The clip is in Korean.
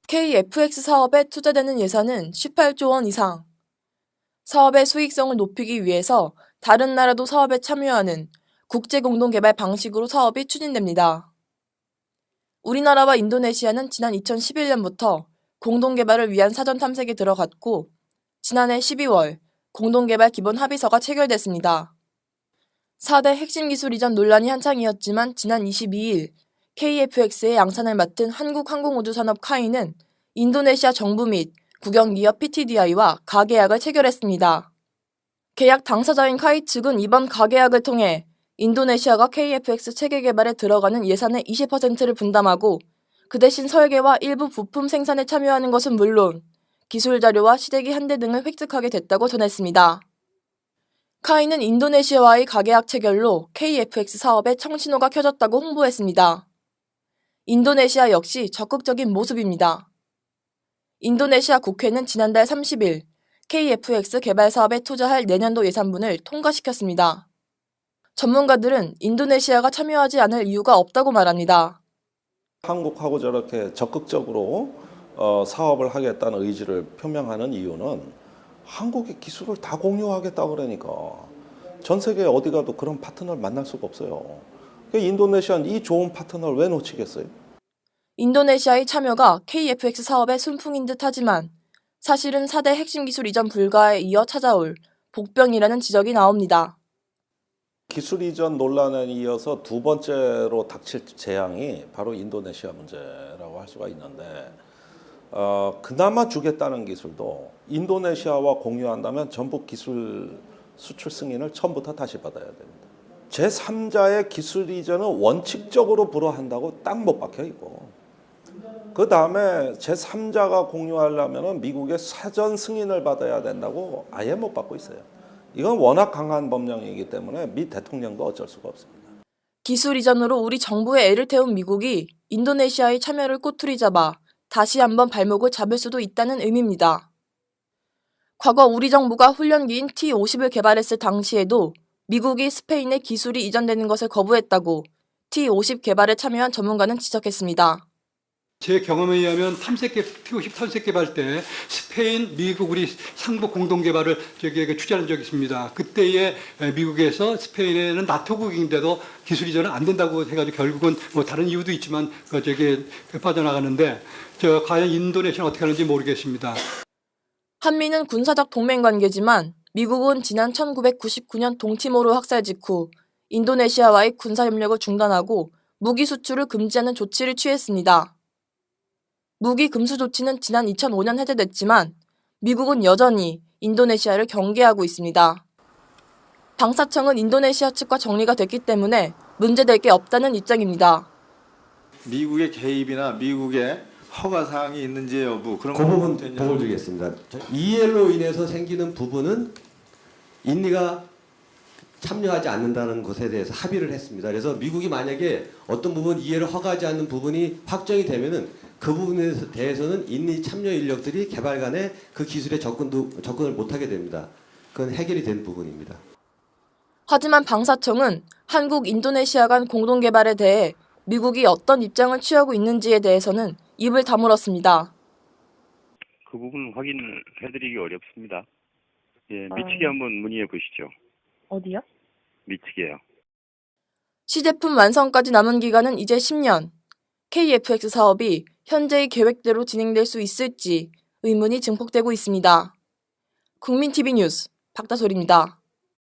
KFX 사업에 투자되는 예산은 18조 원 이상. 사업의 수익성을 높이기 위해서 다른 나라도 사업에 참여하는 국제공동개발 방식으로 사업이 추진됩니다. 우리나라와 인도네시아는 지난 2011년부터 공동개발을 위한 사전 탐색에 들어갔고 지난해 12월 공동개발 기본 합의서가 체결됐습니다. 4대 핵심 기술 이전 논란이 한창이었지만 지난 22일 KFX의 양산을 맡은 한국항공우주산업 카이는 인도네시아 정부 및 국영기업 PTDI와 가계약을 체결했습니다. 계약 당사자인 카이 측은 이번 가계약을 통해 인도네시아가 KFX 체계 개발에 들어가는 예산의 20%를 분담하고 그 대신 설계와 일부 부품 생산에 참여하는 것은 물론 기술 자료와 시대기 한 대 등을 획득하게 됐다고 전했습니다. 카이는 인도네시아와의 가계약 체결로 KFX 사업에 청신호가 켜졌다고 홍보했습니다. 인도네시아 역시 적극적인 모습입니다. 인도네시아 국회는 지난달 30일 KFX 개발 사업에 투자할 내년도 예산분을 통과시켰습니다. 전문가들은 인도네시아가 참여하지 않을 이유가 없다고 말합니다. 한국하고 저렇게 적극적으로 사업을 하겠다는 의지를 표명하는 이유는 한국의 기술을 다 공유하겠다고 그러니까 전 세계 어디 가도 그런 파트너를 만날 수가 없어요. 그러니까 인도네시아는 이 좋은 파트너를 왜 놓치겠어요? 인도네시아의 참여가 KFX 사업의 순풍인 듯 하지만 사실은 4대 핵심 기술 이전 불가에 이어 찾아올 복병이라는 지적이 나옵니다. 기술 이전 논란에 이어서 두 번째로 닥칠 재앙이 바로 인도네시아 문제라고 할 수가 있는데 그나마 주겠다는 기술도 인도네시아와 공유한다면 전부 기술 수출 승인을 처음부터 다시 받아야 됩니다. 제3자의 기술 이전은 원칙적으로 불허한다고 딱 못 박혀 있고 그 다음에 제3자가 공유하려면 미국의 사전 승인을 받아야 된다고 아예 못 받고 있어요. 이건 워낙 강한 법령이기 때문에 미 대통령도 어쩔 수가 없습니다. 기술 이전으로 우리 정부의 애를 태운 미국이 인도네시아의 참여를 꼬투리 잡아 다시 한번 발목을 잡을 수도 있다는 의미입니다. 과거 우리 정부가 훈련기인 T-50을 개발했을 당시에도 미국이 스페인에 기술이 이전되는 것을 거부했다고 T-50 개발에 참여한 전문가는 지적했습니다. 제 경험에 의하면 T-50 탐색 개발 때 스페인, 미국, 우리 상부 공동 개발을 추진한 적이 있습니다. 그때에 미국에서 스페인에는 나토국인데도 기술 이전은 안 된다고 해가지고 결국은 뭐 다른 이유도 있지만 빠져나가는데 과연 인도네시아는 어떻게 하는지 모르겠습니다. 한미는 군사적 동맹 관계지만 미국은 지난 1999년 동티모르 학살 직후 인도네시아와의 군사 협력을 중단하고 무기 수출을 금지하는 조치를 취했습니다. 무기 금수 조치는 지난 2005년 해제됐지만 미국은 여전히 인도네시아를 경계하고 있습니다. 방사청은 인도네시아 측과 정리가 됐기 때문에 문제될 게 없다는 입장입니다. 미국의 개입이나 미국의 허가 사항이 있는지 여부 그런 그 부분 보고 드리겠습니다. EL로 인해서 생기는 부분은 인리가 참여하지 않는다는 것에 대해서 합의를 했습니다. 그래서 미국이 만약에 어떤 부분 EL을 허가하지 않는 부분이 확정이 되면은 그 부분에 대해서는 인리 참여 인력들이 개발간에 그 기술에 접근을 못하게 됩니다. 그건 해결이 된 부분입니다. 하지만 방사청은 한국 인도네시아 간 공동 개발에 대해 미국이 어떤 입장을 취하고 있는지에 대해서는 입을 다물었습니다. 그 부분 확인해드리기 어렵습니다. 예, 미측에 한번 문의해 보시죠. 어디요? 미측이에요. 시제품 완성까지 남은 기간은 이제 10년. KFX 사업이 현재의 계획대로 진행될 수 있을지 의문이 증폭되고 있습니다. 국민TV 뉴스 박다솔입니다.